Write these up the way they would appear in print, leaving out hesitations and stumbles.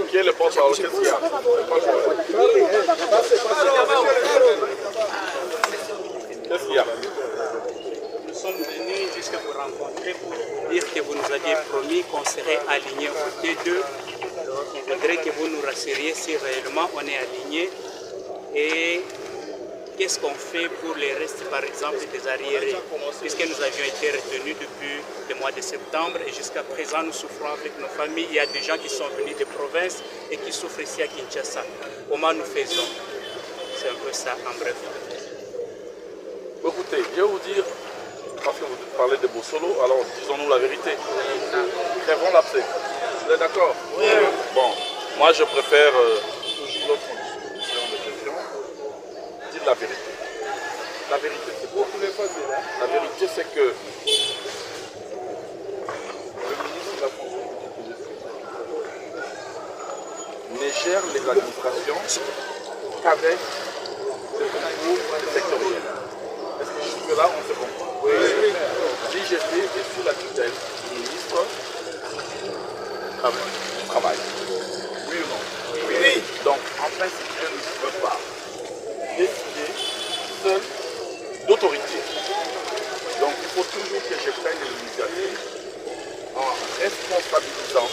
Qui est le porte-parole? Qu'est-ce qu'il y a? Qu'est-ce qu'il y a? Nous sommes venus jusqu'à vous rencontrer pour dire que vous nous aviez promis qu'on serait alignés au T2. On voudrait que vous nous rassuriez si réellement on est alignés. Et qu'est-ce qu'on fait pour les restes, par exemple, des arriérés? Puisque nous avions été retenus depuis le mois de septembre et jusqu'à présent nous souffrons avec nos familles. Il y a des gens qui sont venus de province et qui souffrent ici à Kinshasa. Comment nous faisons? C'est un peu ça en bref. Écoutez, je vais vous dire, parce que vous parlez de Bossolo, alors disons-nous la vérité. Crèvons l'abcès. Vous êtes d'accord? Oui. Bon, moi je préfère toujours lorsqu'on discute de questions, dire la vérité. La vérité, c'est quoi? La vérité, c'est que le ministre de la fonction ne gère les administrations qu'avec le sectoriel. Est-ce que jusque-là, on se comprend? Oui. L'IGP est sous la tutelle du ministre du Travail. Oui ou non? Oui. Donc, en principe, je ne peux pas décider seul d'autorité. Donc, il faut toujours que je prenne l'initiative en responsabilisant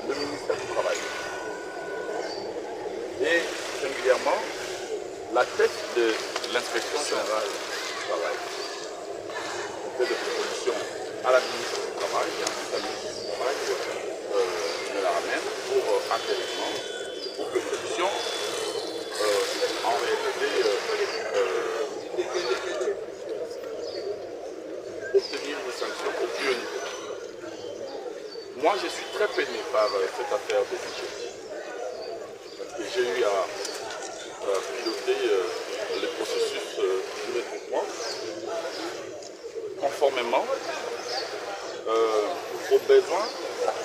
le ministère du Travail. Et singulièrement, la tête de l'inspection générale du travail fait des propositions à la ministre du Travail et ensuite la ministre du Travail me la ramène pour intéressement, pour que nous puissions en réalité obtenir des sanctions au plus haut niveau. Moi, je suis très peiné par cette affaire des IGP. Parce que j'ai eu à piloter le processus du recrutement conformément aux besoins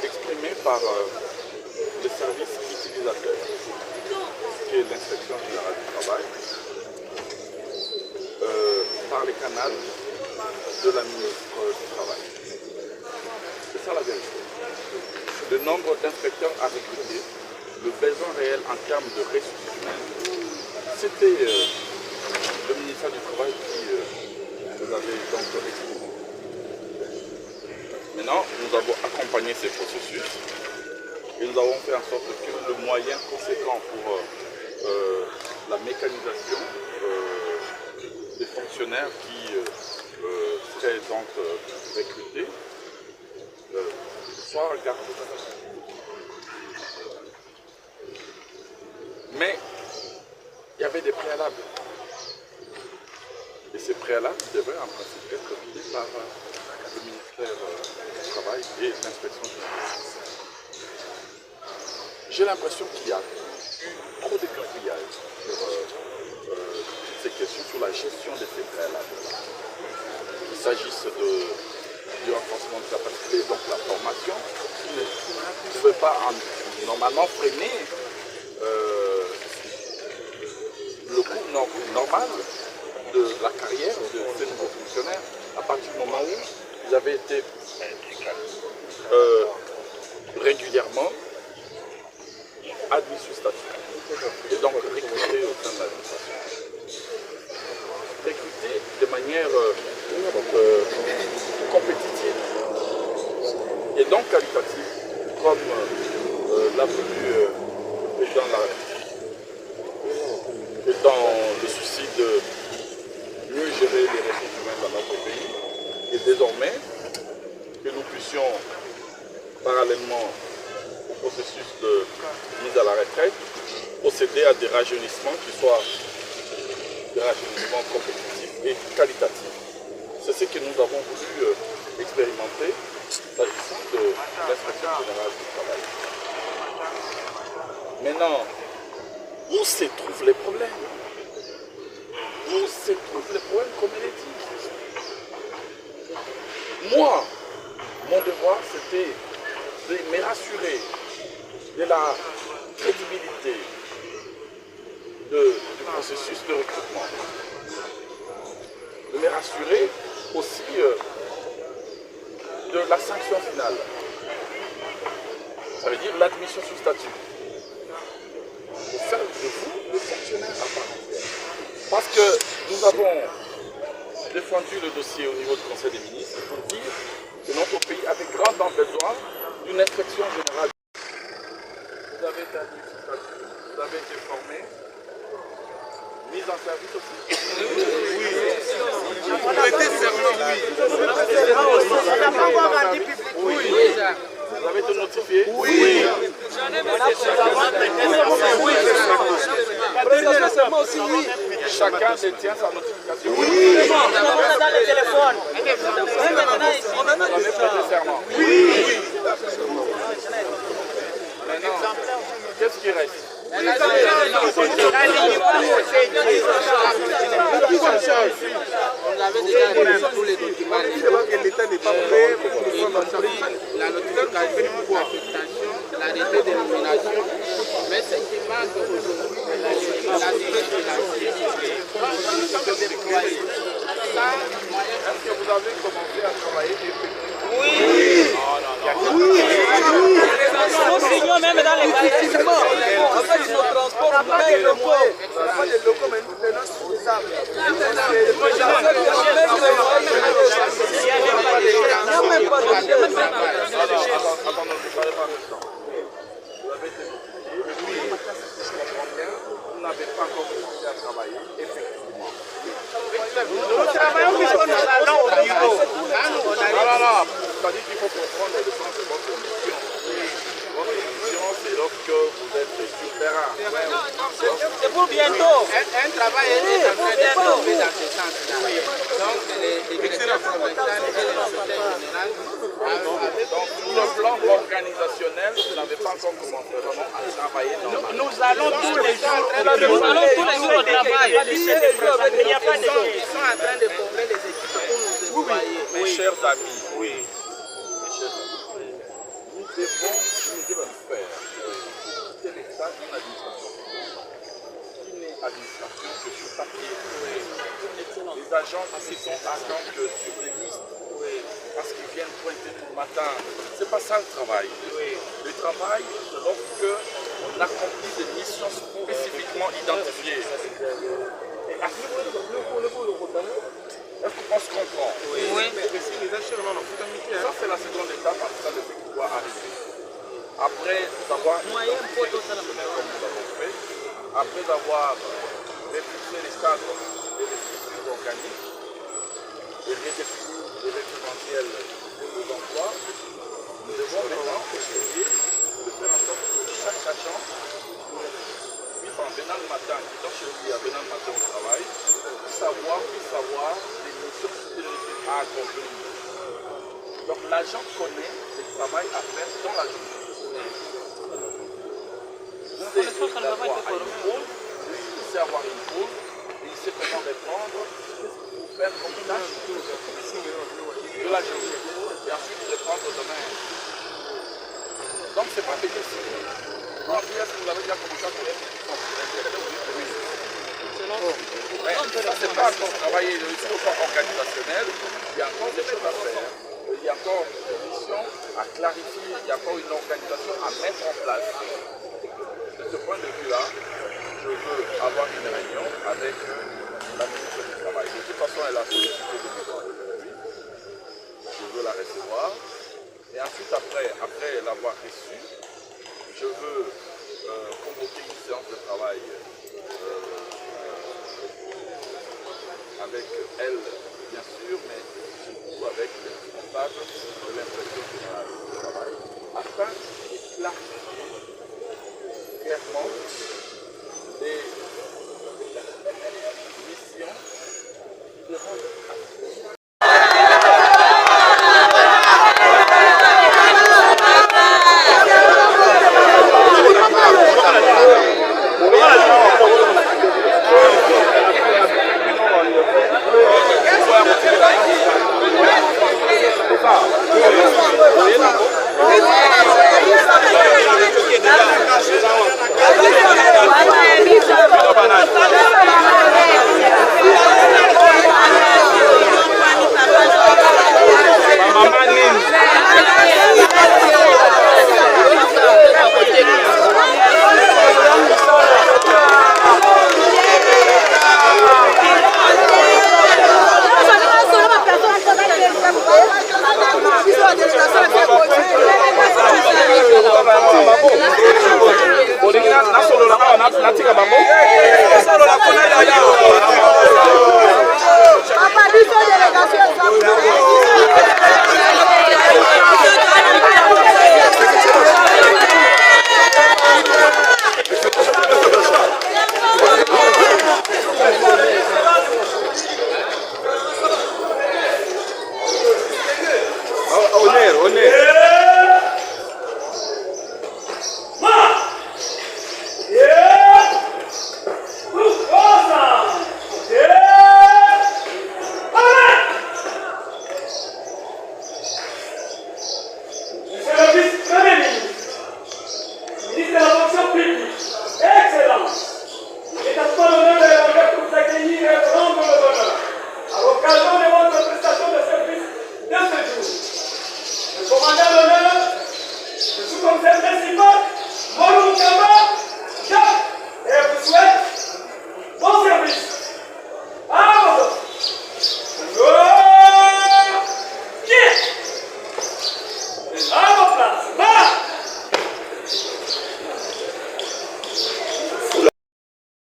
exprimés par les services utilisateurs, qui est l'inspection générale du travail, par les canaux de la ministre du Travail. C'est ça la vérité. Le nombre d'inspecteurs à recruter, le besoin réel en termes de ressources humaines, c'était le ministère du Travail qui nous avait donc exprimé. Maintenant, nous avons accompagné ces processus et nous avons fait en sorte que le moyen conséquent pour la mécanisation des fonctionnaires qui seraient donc recrutés soit gardé. Mais il y avait des préalables. Et ces préalables devraient en principe être guidés par le ministère du Travail et l'inspection générale. J'ai l'impression qu'il y a eu trop de cafouillage sur toutes ces questions, sur la gestion de ces préalables-là. Il s'agisse du renforcement de capacité, donc la formation, qui ne pouvait pas normalement freiner le cours normal de la carrière de ces nouveaux fonctionnaires à partir du moment où ils avaient été régulièrement admis sous statut et donc recrutés au sein de l'administration. Recrutés de manière compétitive et donc qualitative, comme l'a voulu le président de la République. Et dans le souci de mieux gérer les ressources humaines dans notre pays, et désormais que nous puissions, parallèlement au processus de mise à la retraite, procéder à des rajeunissements qui soient des rajeunissements compétitifs et qualitatifs. C'est ce que nous avons voulu expérimenter s'agissant de l'inspection générale du travail. Maintenant, où se trouvent les problèmes? Où se trouvent les problèmes, comme il est dit? Moi, mon devoir, c'était de me rassurer de la crédibilité du processus de recrutement. De de me rassurer aussi de la sanction finale. Ça veut dire l'admission sous statut. Pour faire de vous le fonctionnaire à part entière. Parce que nous avons défendu le dossier au niveau du Conseil des ministres pour dire que notre pays avait grandement besoin d'une inspection générale. Vous avez été admis sous statut, vous avez été formé, mise en service aussi. Oui. Prêtez serment, oui. Oui. Vous avez été notifié? Oui. Chacun détient sa notification. Oui. Dans le téléphone. Vous avez prêté serment. Oui. Maintenant, qu'est-ce qui reste? On avait déjà remis tous les documents. L'État n'est pas prêt pour la notification pour affectation, l'arrêté de nomination. Mais ce qui manque aujourd'hui, c'est l'aspect financier. Est-ce que vous avez commencé à travailler effectivement? Oui. Nous signons même dans les cahiers. En fait, il faut transport. On n'a pas de locaux. On n'a pas de locaux, mais nous tenons suffisamment. Vous n'avez pas encore commencé à travailler, effectivement. Nous travaillons puisque nous allons au bureau. Non. C'est-à-dire qu'il faut comprendre le sens de votre mission. Votre mission, c'est lorsque vous êtes sur le terrain. C'est pour bientôt. Un travail est en train d'être fait dans ce sens-là. Donc, les directeurs provinciales et le secrétaire général. Donc, sur le plan organisationnel, vous n'avez pas encore commencé vraiment à travailler normalement. Nous allons tous les jours au travail. Ils sont en train de former les équipes pour nous déployer. Mes chers amis, oui. Nous devons faire quitter l'état d'une administration qui n'est administration que sur papier. Les agents qui sont agents que sur les listes, parce qu'ils viennent pointer tout le matin. C'est pas ça le travail. Le travail, c'est lorsque on accomplit des missions spécifiquement identifiées. Et à ce moment-là, est-ce qu'on se comprend? Oui. Ça, c'est la seconde étape en train de ce qui doit arriver. Après avoir identifié comme nous l'avons fait, après avoir réfléchi les cadres et les structures organiques et redéfini les référentiels de nos emplois, nous devons maintenant essayer de faire en sorte que chaque agent puisse en venant le matin, qui est chez lui, en venant le matin au travail, puisse savoir les missions à accomplir. Donc l'agent connaît le travail à faire dans la journée. Il sait avoir une pause, et il sait comment répondre, pour faire comme tâche de la journée. Et ensuite répondre demain. Donc c'est pas petit. Est-ce que vous avez déjà commencé à faire ça, c'est pas encore travailler sur le plan organisationnel, il y a encore des choses à faire. Il y a encore une mission à clarifier, il y a encore une organisation à mettre en place. De ce point de vue-là, je veux avoir une réunion avec la ministre du Travail. De toute façon, elle a sollicité de me voir aujourd'hui. Je veux la recevoir. Et ensuite, après l'avoir reçue, je veux convoquer une séance de travail avec elle, bien sûr, mais surtout avec les responsables de l'impression générale du travail, afin de clarifier clairement les missions qui devront être accomplies. Banana.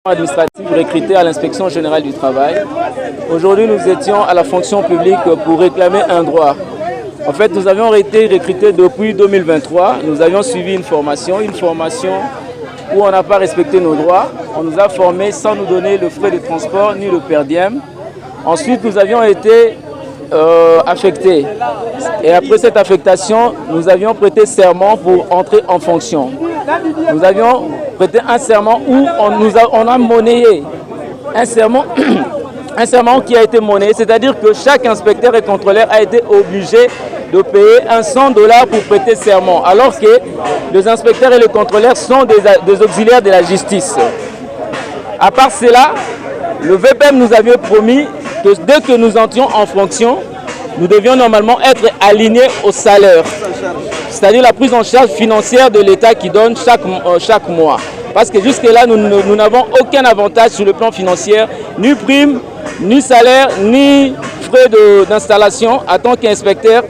Administratif recruté à l'inspection générale du travail. Aujourd'hui, nous étions à la fonction publique pour réclamer un droit. En fait, nous avions été recrutés depuis 2023. Nous avions suivi une formation où on n'a pas respecté nos droits. On nous a formés sans nous donner le frais de transport ni le per diem. Ensuite, nous avions été affectés. Et après cette affectation, nous avions prêté serment pour entrer en fonction. Nous avions prêté un serment où on a monnayé un serment, un serment qui a été monnayé, c'est-à-dire que chaque inspecteur et contrôleur a été obligé de payer $100 pour prêter serment, alors que les inspecteurs et les contrôleurs sont des auxiliaires de la justice. À part cela, le VPM nous avait promis que dès que nous entrions en fonction, nous devions normalement être alignés au salaire, c'est-à-dire la prise en charge financière de l'État qui donne chaque mois. Parce que jusque-là, nous n'avons aucun avantage sur le plan financier, ni prime, ni salaire, ni frais d'installation en tant qu'inspecteur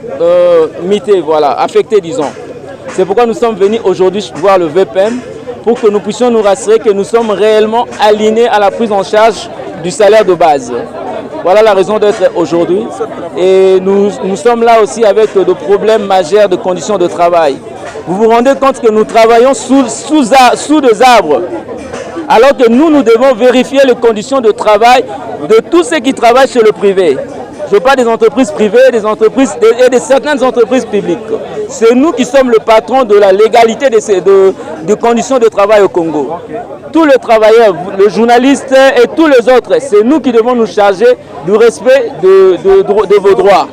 mité, voilà, affecté, disons. C'est pourquoi nous sommes venus aujourd'hui voir le VPM pour que nous puissions nous rassurer que nous sommes réellement alignés à la prise en charge du salaire de base. Voilà la raison d'être aujourd'hui. Et nous sommes là aussi avec de problèmes majeurs de conditions de travail. Vous vous rendez compte que nous travaillons sous des arbres, alors que nous devons vérifier les conditions de travail de tous ceux qui travaillent chez le privé. Je parle des entreprises privées, des entreprises et de certaines entreprises publiques. C'est nous qui sommes le patron de la légalité de conditions de travail au Congo. Tous les travailleurs, les journalistes et tous les autres, c'est nous qui devons nous charger du respect de vos droits.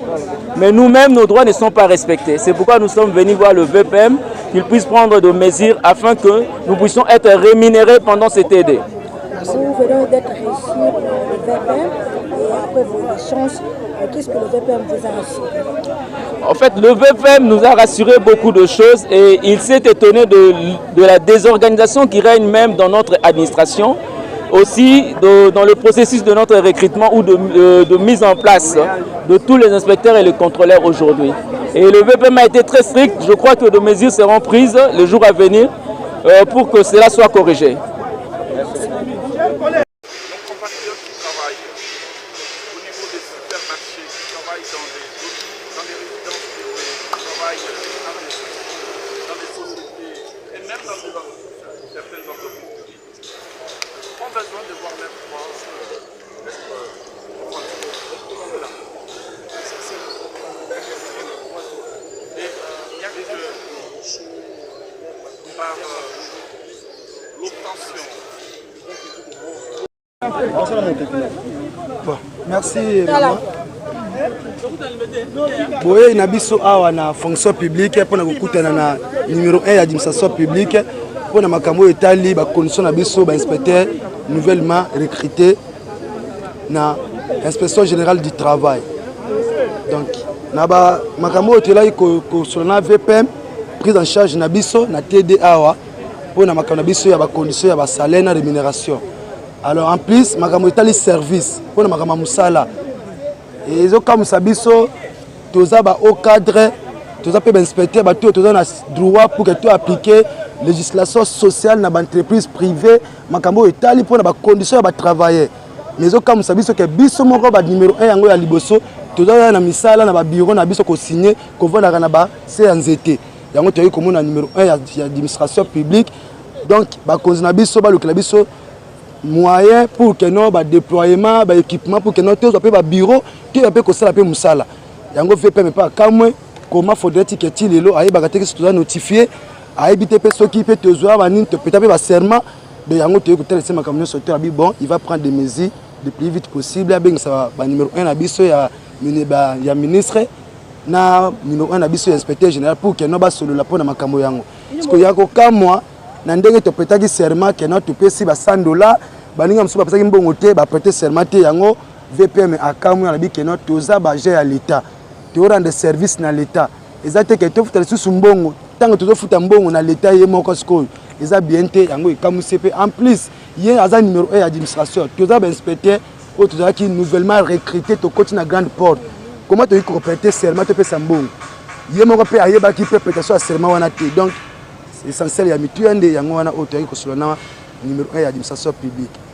Mais nous-mêmes, nos droits ne sont pas respectés. C'est pourquoi nous sommes venus voir le VPM, qu'il puisse prendre des mesures afin que nous puissions être rémunérés pendant cet aide. Vous venez d'être reçu pour le VPM et après vos échanges, qu'est-ce que le VPM vous a rassuré? En fait, le VPM nous a rassuré beaucoup de choses et il s'est étonné de la désorganisation qui règne même dans notre administration, aussi dans le processus de notre recrutement ou de mise en place de tous les inspecteurs et les contrôleurs aujourd'hui. Et le VPM a été très strict. Je crois que des mesures seront prises les jours à venir pour que cela soit corrigé. Bon, merci. Boye na biso awa na fonction publique pour na kokutana na numéro 1 ya administration publique pour na makambo etali ba condition na biso ba inspecteur nouvellement recruté na inspection générale du travail. Donc na ba makambo etela ko sur na VPM prise en charge na biso na TD awa pour na makambo na biso ya ba condition ya ba salaire na rémunération. Alors en plus, makambo etali service pour na makambo musala. Et zo comme sabiso toza ba au cadre, toza pe ba inspecteur ba toza na droit pour que tu appliquer législation sociale na ba entreprise privée, makambo etali pour na ba condition ya ba travailler. Mais zo comme sabiso que biso moko ba numéro 1 yango ya liboso, toza na misala na ba bureau na biso ko signer ko vona na ba CNZT. Yango toyi ko mona numéro 1 ya administration publique. Donc ba cause na biso ba lokela biso moyen pour que nous ba déploiement ba équipement pour que nous tous appelé ba bureau qui appelé ko sala pe musala yango VPM pas kamwe comment faudrait-il que tu lelo ayebaka te que tu dois notifier ayebite pe soki pe tozwa ba nini te peut-être ba serment de yango te écouter les makambo sauteur abi bon il va prendre des mesures le plus vite possible avec ça ba numéro 1 na biso ya ministre na numéro 1 na biso inspecteur général pour que no ba solo la pona makambo yango parce que yako ka moi na ndenge to petaki serment que no to pesi ba $100 baninga msuba pesaki mbongo te ba prêter serment te yango VPM akamu na bi que no toza ba gérer à l'état to rendre service na l'état ezate que to futa sous mbongo tant que to futa mbongo na l'état yemo ko eza bien te yango ekamu CP en plus yé aza numéro 1 administration toza ba inspecteur o toza qui nouvellement recruté to côté na grande porte comment tu prêter serment te pesa mbongo yemo ko pe ayeba ki pe prestation à serment wana te donc c'est essentiel ya mituende yango wana o to ko solona numéro 1 administration publique.